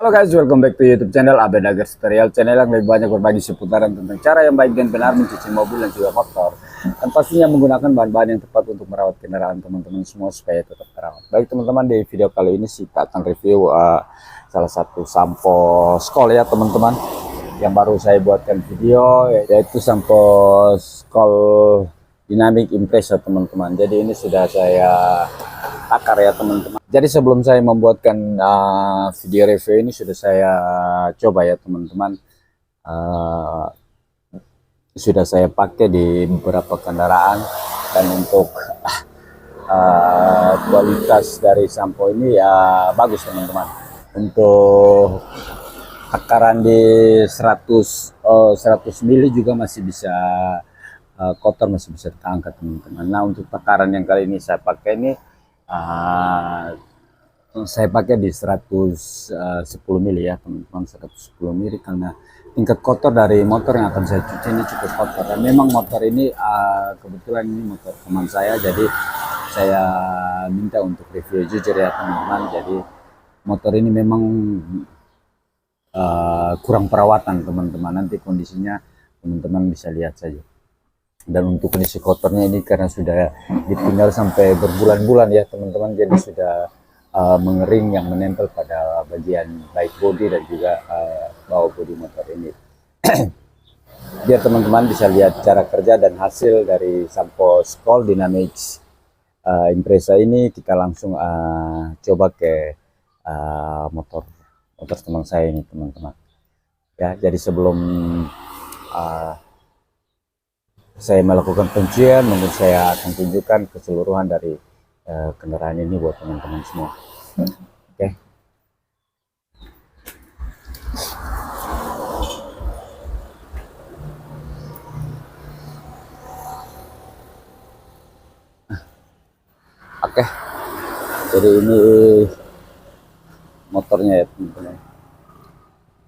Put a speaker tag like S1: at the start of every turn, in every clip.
S1: Halo guys, welcome back to YouTube channel Abed Agar Tutorial, channel yang lebih banyak berbagi seputaran tentang cara yang baik dan benar mencuci mobil dan juga motor, dan pastinya menggunakan bahan-bahan yang tepat untuk merawat kendaraan teman-teman semua supaya tetap terawat. Baik teman-teman, di video kali ini kita akan review salah satu sampo Skoll ya teman-teman, yang baru saya buatkan video, yaitu sampo Skoll Dynamic Impressor teman-teman. Jadi ini sudah saya takar ya teman-teman. Jadi sebelum saya membuatkan video review ini sudah saya coba ya teman-teman. Sudah saya pakai di beberapa kendaraan, dan untuk kualitas dari sampo ini ya bagus teman-teman. Untuk takaran di 100 mili juga masih bisa kotor, masih bisa terangkat teman-teman. Nah untuk takaran yang kali ini saya pakai ini saya pakai di 110 mili ya teman-teman, 110 mili, karena tingkat kotor dari motor yang akan saya cuci ini cukup kotor, dan memang motor ini kebetulan ini motor teman saya, jadi saya minta untuk review jujur ya teman-teman. Jadi motor ini memang kurang perawatan teman-teman, nanti kondisinya teman-teman bisa lihat saja. Dan untuk kondisi kotornya ini karena sudah ditinggal sampai berbulan-bulan ya teman-teman, jadi sudah mengering yang menempel pada bagian baik bodi dan juga bawah bodi motor ini. Biar teman-teman bisa lihat cara kerja dan hasil dari sampo Skoll Dynamic Impressor ini, kita langsung coba ke motor teman saya ini teman-teman ya. Jadi sebelum saya melakukan penciuman, mungkin saya akan tunjukkan keseluruhan dari kendaraan ini buat teman-teman semua. Oke. Oke. Jadi ini motornya ya teman-teman.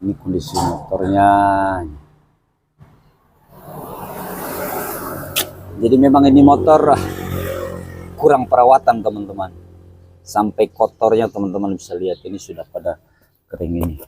S1: Ini kondisi motornya. Jadi memang ini motor kurang perawatan teman-teman, sampai kotornya teman-teman bisa lihat ini sudah pada kering ini,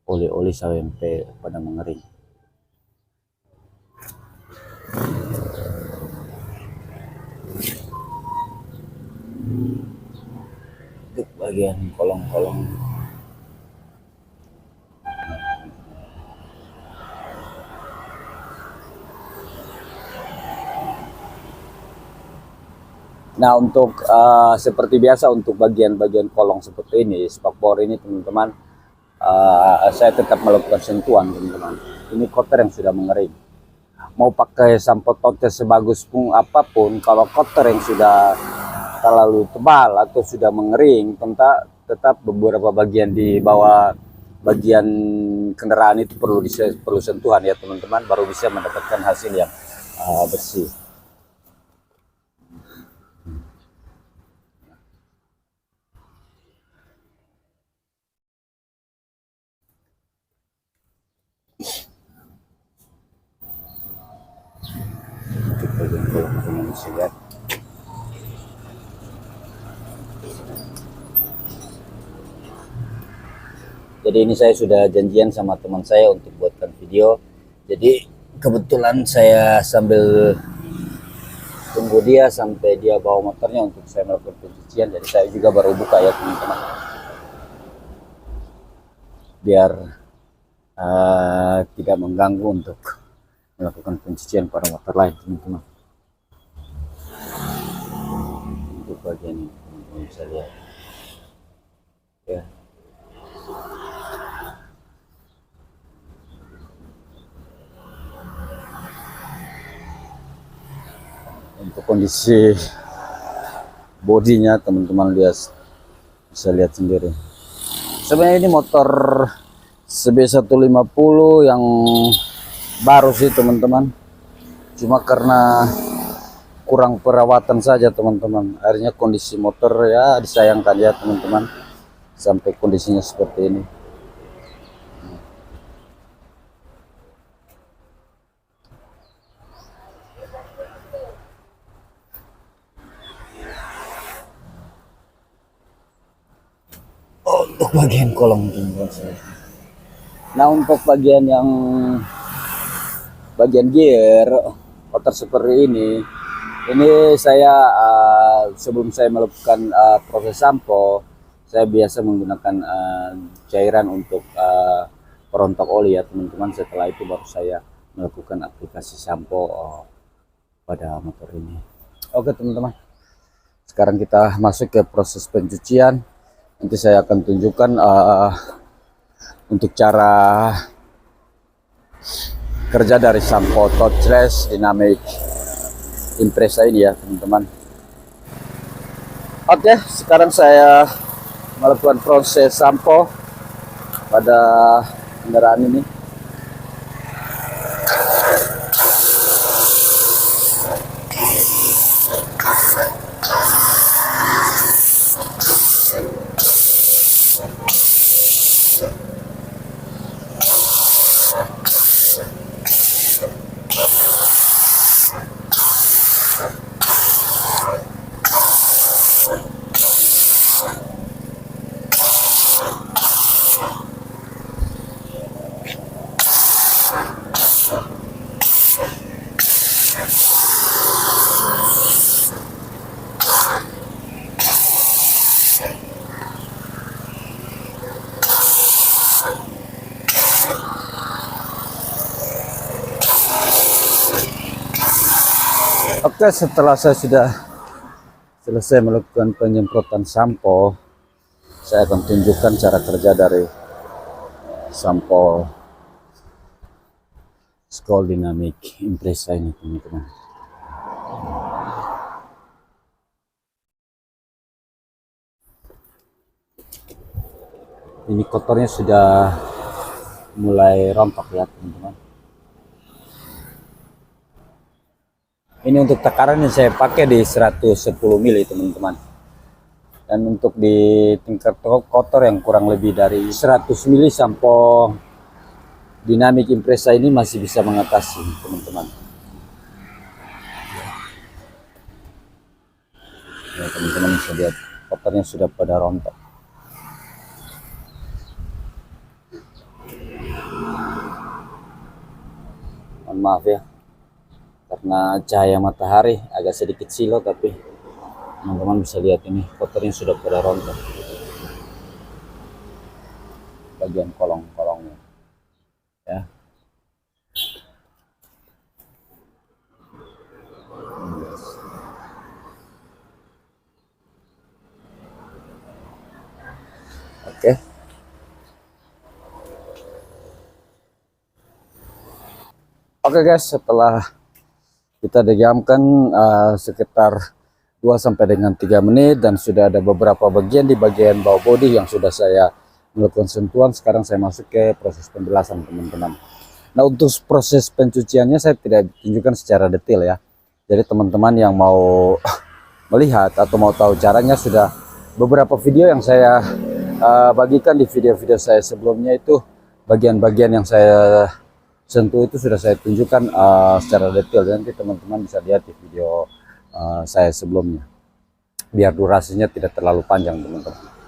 S1: oli-oli sampai pada mengering. Untuk bagian kolong-kolong nah untuk seperti biasa untuk bagian-bagian kolong seperti ini, spakbor ini teman-teman, saya tetap melakukan sentuhan teman-teman. Ini kotor yang sudah mengering, mau pakai sampo totes sebagus pun apapun, kalau kotor yang sudah terlalu tebal atau sudah mengering, tetap beberapa bagian di bawah bagian kendaraan itu perlu sentuhan ya teman-teman, baru bisa mendapatkan hasil yang bersih. Untuk bagian kolong bisa lihat. Jadi ini saya sudah janjian sama teman saya untuk buatkan video. Jadi kebetulan saya sambil tunggu dia sampai dia bawa motornya untuk saya melakukan pencucian. Jadi saya juga baru buka ya teman-teman, biar tidak mengganggu untuk melakukan pencucian pada motor lain teman-teman. Untuk bagian ini teman-teman bisa lihat ya. Untuk kondisi bodinya teman-teman bisa lihat sendiri. Sebenarnya ini motor CB150 yang baru sih teman-teman, cuma karena kurang perawatan saja teman-teman, akhirnya kondisi motor ya disayangkan ya teman-teman, sampai kondisinya seperti ini. Untuk bagian kolong jempol saya. Nah untuk bagian gear motor seperti ini saya sebelum saya melakukan proses sampo, saya biasa menggunakan cairan untuk perontok oli ya teman-teman. Setelah itu baru saya melakukan aplikasi sampo pada motor ini. Oke teman-teman, sekarang kita masuk ke proses pencucian. Nanti saya akan tunjukkan untuk cara kerja dari sampo touchless dynamic Impreza ini ya teman-teman. Oke, sekarang saya melakukan proses sampo pada kendaraan ini. Oke, setelah saya sudah selesai melakukan penyemprotan sampo, saya akan tunjukkan cara kerja dari sampo Skol Dynamic Impreza ini teman-teman. Ini kotornya sudah mulai rontok ya teman-teman. Ini untuk takaran yang saya pakai di 110 mili teman-teman. Dan untuk di tingkat kotor yang kurang lebih dari 100 mili sampo Dynamic Impreza ini masih bisa mengatasi teman-teman. Ya teman-teman bisa lihat kotornya sudah pada rontok. Mohon maaf ya, karena cahaya matahari agak sedikit silau, tapi teman-teman bisa lihat ini kotornya sudah pada rontok bagian kolong-kolongnya ya. Oke. Oke guys, setelah kita diamkan sekitar 2 sampai dengan 3 menit dan sudah ada beberapa bagian di bagian bawah bodi yang sudah saya melakukan sentuhan, sekarang saya masuk ke proses pembelasan teman-teman. Nah untuk proses pencuciannya saya tidak tunjukkan secara detail ya. Jadi teman-teman yang mau melihat atau mau tahu caranya, sudah beberapa video yang saya bagikan di video-video saya sebelumnya, itu bagian-bagian yang saya sentuh itu sudah saya tunjukkan secara detail. Nanti teman-teman bisa lihat di video saya sebelumnya, biar durasinya tidak terlalu panjang teman-teman.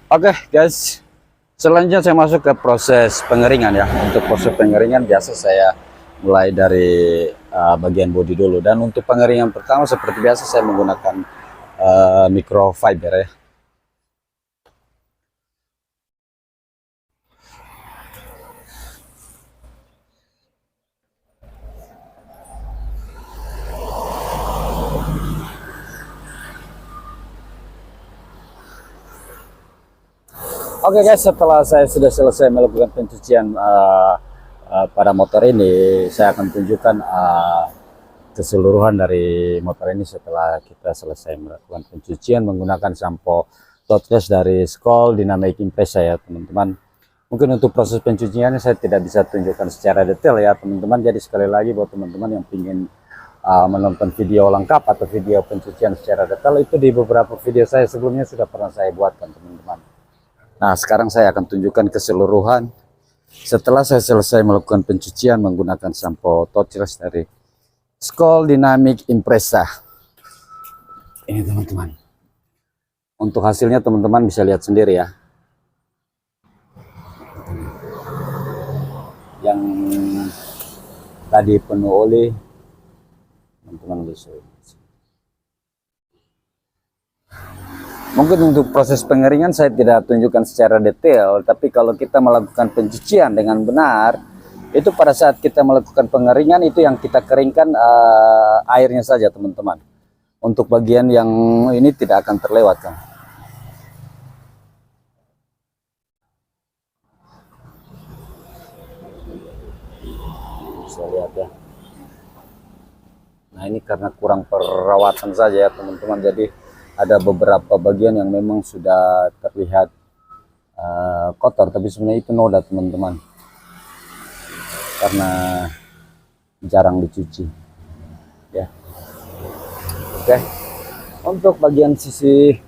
S1: Oke guys, selanjutnya saya masuk ke proses pengeringan ya. Untuk proses pengeringan biasa saya mulai dari bagian bodi dulu. Dan untuk pengeringan pertama seperti biasa saya menggunakan microfiber ya. Oke guys, setelah saya sudah selesai melakukan pencucian pada motor ini, saya akan tunjukkan keseluruhan dari motor ini setelah kita selesai melakukan pencucian menggunakan sampo touchless dari Skoll Dynamic Impreza ya teman-teman. Mungkin untuk proses pencuciannya saya tidak bisa tunjukkan secara detail ya teman-teman. Jadi sekali lagi buat teman-teman yang ingin menonton video lengkap atau video pencucian secara detail, itu di beberapa video saya sebelumnya sudah pernah saya buatkan teman-teman. Nah, sekarang saya akan tunjukkan keseluruhan setelah saya selesai melakukan pencucian menggunakan sampo touchless dari Skoll Dynamic Impreza. Ini teman-teman. Untuk hasilnya teman-teman bisa lihat sendiri ya. Yang tadi penuh oli, teman-teman bisa. Mungkin untuk proses pengeringan saya tidak tunjukkan secara detail, tapi kalau kita melakukan pencucian dengan benar, itu pada saat kita melakukan pengeringan itu yang kita keringkan airnya saja teman-teman. Untuk bagian yang ini tidak akan terlewatkan. Bisa lihat ya. Nah ini karena kurang perawatan saja ya teman-teman, jadi ada beberapa bagian yang memang sudah terlihat kotor, tapi sebenarnya itu noda teman-teman, karena jarang dicuci ya. Oke, untuk bagian sisi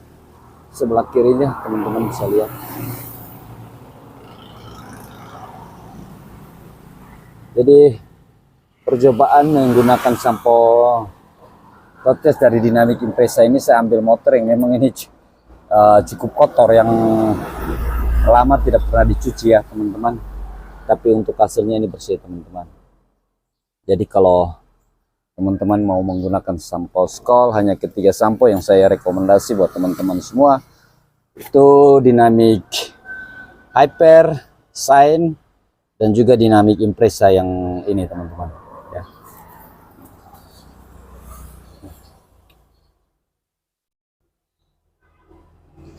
S1: sebelah kirinya teman-teman bisa lihat. Jadi percobaan menggunakan sampo touchless dari Dynamic Impreza ini, saya ambil motor yang memang ini cukup kotor, yang lama tidak pernah dicuci ya teman-teman. Tapi untuk hasilnya ini bersih teman-teman. Jadi kalau teman-teman mau menggunakan sampo Skoll, hanya ketiga sampo yang saya rekomendasi buat teman-teman semua. Itu Dynamic Hyper, Shine, dan juga Dynamic Impreza yang ini teman-teman.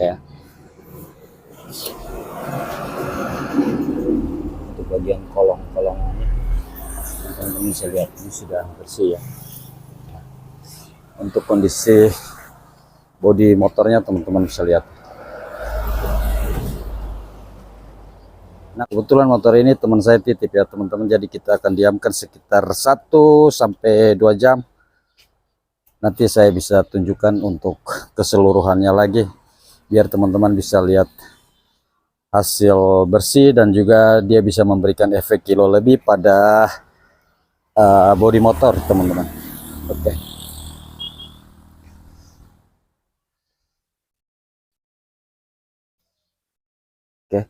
S1: Ya. Untuk bagian kolong-kolong ini teman-teman bisa lihat ini sudah bersih ya. Untuk kondisi bodi motornya teman-teman bisa lihat. Nah kebetulan motor ini teman saya titip ya teman-teman, jadi kita akan diamkan sekitar 1 sampai 2 jam. Nanti saya bisa tunjukkan untuk keseluruhannya lagi, biar teman-teman bisa lihat hasil bersih dan juga dia bisa memberikan efek kilo lebih pada bodi motor teman-teman. Oke. Oke.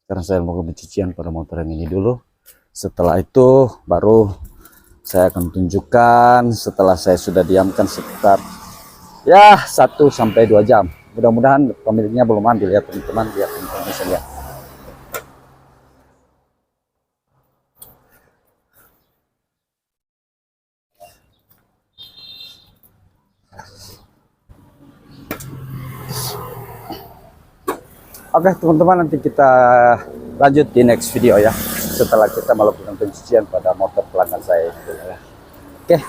S1: Sekarang saya mau pencucian pada motor yang ini dulu. Setelah itu baru saya akan tunjukkan setelah saya sudah diamkan sekitar ya 1 sampai 2 jam. Mudah-mudahan pemiliknya belum ambil ya teman-teman, biar teman-teman bisa lihat. Oke teman-teman, nanti kita lanjut di next video ya, setelah kita melakukan pencucian pada motor pelanggan saya ya.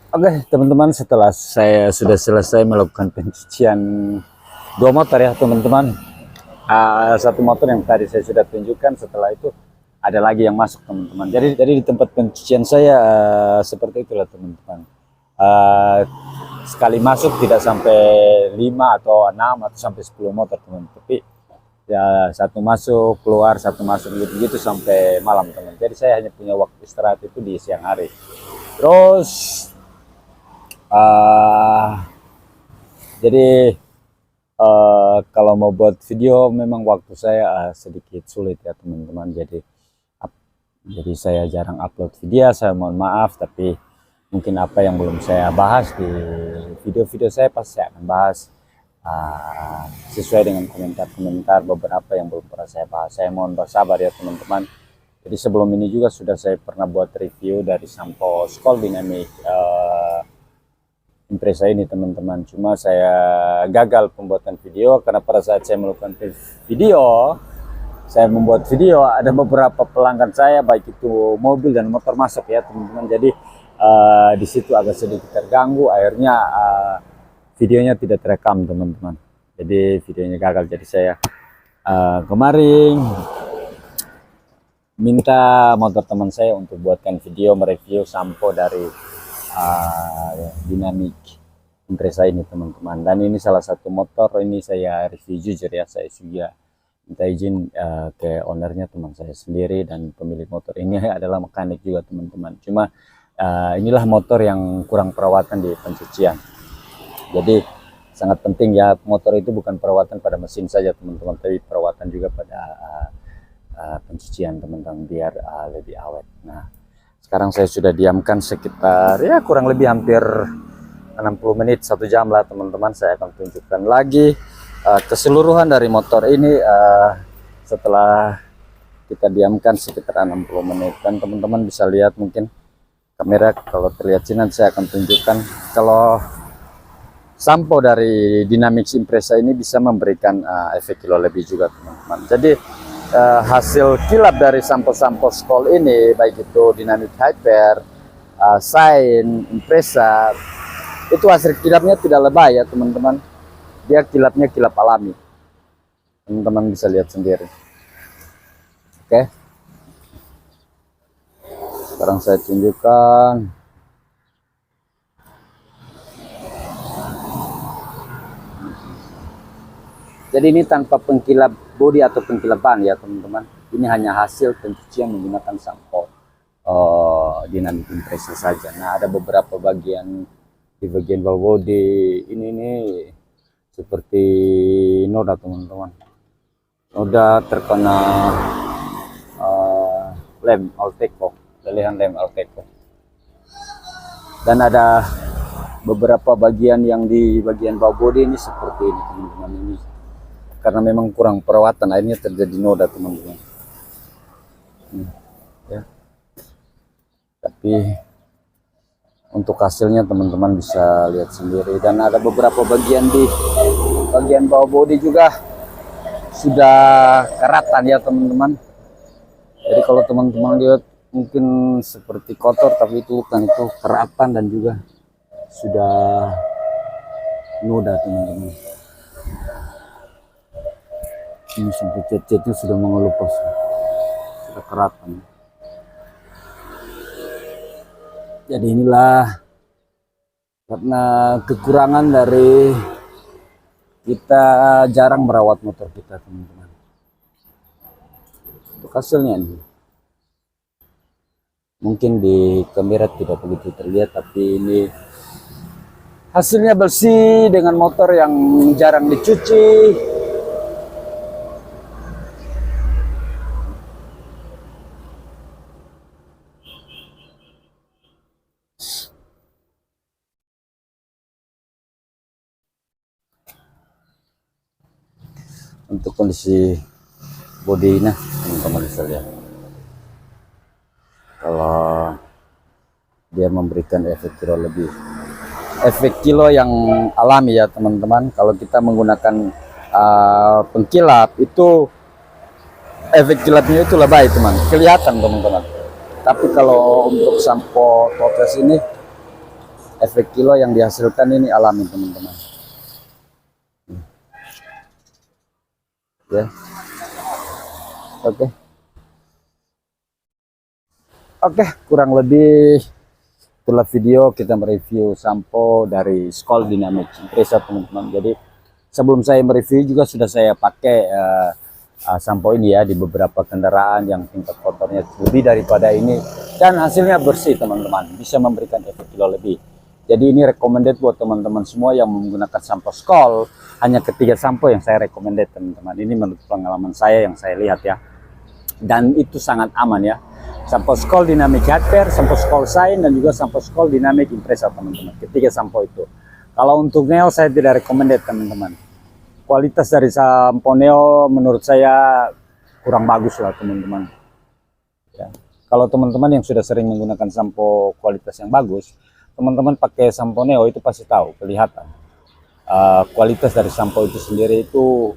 S1: Oke teman-teman, setelah saya sudah selesai melakukan pencucian 2 motor ya teman-teman, satu motor yang tadi saya sudah tunjukkan, setelah itu ada lagi yang masuk teman-teman. Jadi di tempat pencucian saya seperti itulah teman-teman. Sekali masuk tidak sampai 5 atau 6 atau sampai 10 motor teman-teman, tapi ya satu masuk keluar, satu masuk gitu sampai malam teman. Jadi saya hanya punya waktu istirahat itu di siang hari. Terus jadi Kalau mau buat video memang waktu saya sedikit sulit ya teman-teman. Jadi saya jarang upload video, saya mohon maaf, tapi mungkin apa yang belum saya bahas di video-video saya pasti saya akan bahas sesuai dengan komentar-komentar beberapa yang belum pernah saya bahas. Saya mohon bersabar ya teman-teman. Jadi sebelum ini juga sudah saya pernah buat review dari sampo Skol Dynamic Impreza ini teman-teman. Cuma saya gagal pembuatan video karena pada saat saya melakukan video, saya membuat video, ada beberapa pelanggan saya baik itu mobil dan motor masuk ya teman-teman. Jadi di situ agak sedikit terganggu, akhirnya videonya tidak terekam teman-teman. Jadi videonya gagal. Jadi saya kemarin minta motor teman saya untuk buatkan video mereview sampo dari Dynamic Impreza ini teman-teman. Dan ini salah satu motor ini saya review jujur ya, saya juga minta izin ke ownernya teman saya sendiri, dan pemilik motor ini adalah mekanik juga teman-teman. Cuma inilah motor yang kurang perawatan di pencucian. Jadi sangat penting ya, motor itu bukan perawatan pada mesin saja teman-teman, tapi perawatan juga pada pencucian teman-teman, biar lebih awet. Nah, sekarang saya sudah diamkan sekitar ya kurang lebih hampir 60 menit, 1 jam lah teman-teman. Saya akan tunjukkan lagi keseluruhan dari motor ini setelah kita diamkan sekitar 60 menit. Dan teman-teman bisa lihat mungkin kamera kalau terlihat sini, nanti saya akan tunjukkan kalau sampo dari Dynamic Impreza ini bisa memberikan efek kilo lebih juga teman-teman. Jadi hasil kilap dari sampo-sampo Skol ini, baik itu Dynamic Hyper, Shine, Impreza, itu hasil kilapnya tidak lebay ya teman-teman. Dia kilapnya kilap alami, teman-teman bisa lihat sendiri. Oke, sekarang saya tunjukkan. Jadi ini tanpa pengkilap bodi atau pengkilap ban ya teman-teman. Ini hanya hasil pencucian menggunakan sampo Dynamic Impreza saja. Nah, ada beberapa bagian di bagian bawah bodi ini seperti noda teman-teman. Noda terkena lem Alteco, lelehan lem Alteco. Dan ada beberapa bagian yang di bagian bawah bodi ini seperti ini teman-teman, ini karena memang kurang perawatan akhirnya terjadi noda teman-teman. Ya. Tapi untuk hasilnya teman-teman bisa lihat sendiri. Dan ada beberapa bagian di bagian bawah bodi juga sudah keratan ya teman-teman. Jadi kalau teman-teman lihat mungkin seperti kotor, tapi itu bukan, itu keratan dan juga sudah noda teman-teman. Ini sampai cat-catnya sudah mengelupas, sudah keratan. Jadi inilah karena kekurangan dari kita jarang merawat motor kita teman-teman. Untuk hasilnya ini mungkin di kamera tidak begitu terlihat, tapi ini hasilnya bersih dengan motor yang jarang dicuci. Untuk kondisi bodinya teman-teman bisa lihat, kalau dia memberikan efek kilo lebih, efek kilo yang alami ya teman-teman. Kalau kita menggunakan pengkilap itu efek kilapnya itu lebay teman, kelihatan teman-teman. Tapi kalau untuk sampo Totes ini efek kilo yang dihasilkan ini alami teman-teman. Ya, oke, kurang lebih itulah video kita mereview sampo dari Skol Dynamic Impreza teman-teman. Jadi sebelum saya mereview juga sudah saya pakai sampo ini ya di beberapa kendaraan yang tingkat kotornya lebih daripada ini, dan hasilnya bersih teman-teman, bisa memberikan efek kilo lebih. Jadi ini recommended buat teman-teman semua yang menggunakan sampo Skol. Hanya ketiga sampo yang saya recommended teman-teman. Ini menurut pengalaman saya yang saya lihat ya. Dan itu sangat aman ya. Sampo Skol Dynamic Hyper, sampo Skol Shine, dan juga sampo Skol Dynamic Impressa teman-teman. Ketiga sampo itu. Kalau untuk Neo saya tidak recommended teman-teman. Kualitas dari sampo Neo menurut saya kurang bagus lah teman-teman. Ya. Kalau teman-teman yang sudah sering menggunakan sampo kualitas yang bagus, teman-teman pakai sampo Neo itu pasti tahu, kelihatan. Kualitas dari sampo itu sendiri itu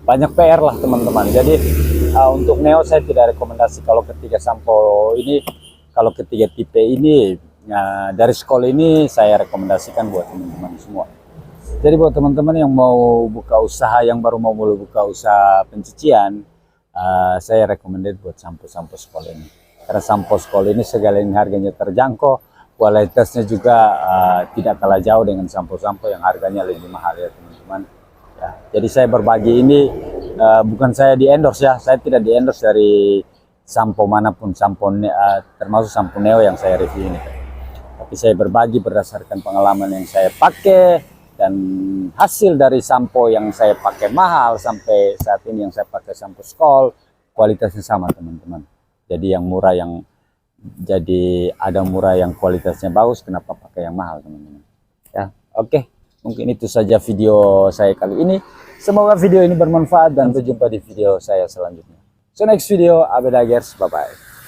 S1: banyak PR lah teman-teman. Jadi untuk Neo saya tidak rekomendasi kalau ketiga sampo ini, kalau ketiga tipe ini dari Skol ini saya rekomendasikan buat teman-teman semua. Jadi buat teman-teman yang mau buka usaha, yang baru mau mulai buka usaha pencucian, saya recommended buat sampo-sampo Skol ini. Karena sampo Skol ini segala yang harganya terjangkau, kualitasnya juga tidak kalah jauh dengan sampo-sampo yang harganya lebih mahal ya teman-teman. Ya, jadi saya berbagi ini bukan saya di endorse ya, saya tidak di endorse dari sampo manapun, termasuk sampo Neo yang saya review ini. Tapi saya berbagi berdasarkan pengalaman yang saya pakai dan hasil dari sampo yang saya pakai mahal sampai saat ini yang saya pakai sampo Skol kualitasnya sama teman-teman. Jadi yang murah ada murah yang kualitasnya bagus, kenapa pakai yang mahal teman-teman? Ya, oke. Mungkin itu saja video saya kali ini. Semoga video ini bermanfaat dan berjumpa di video saya selanjutnya. So next video, Abedagers, bye bye.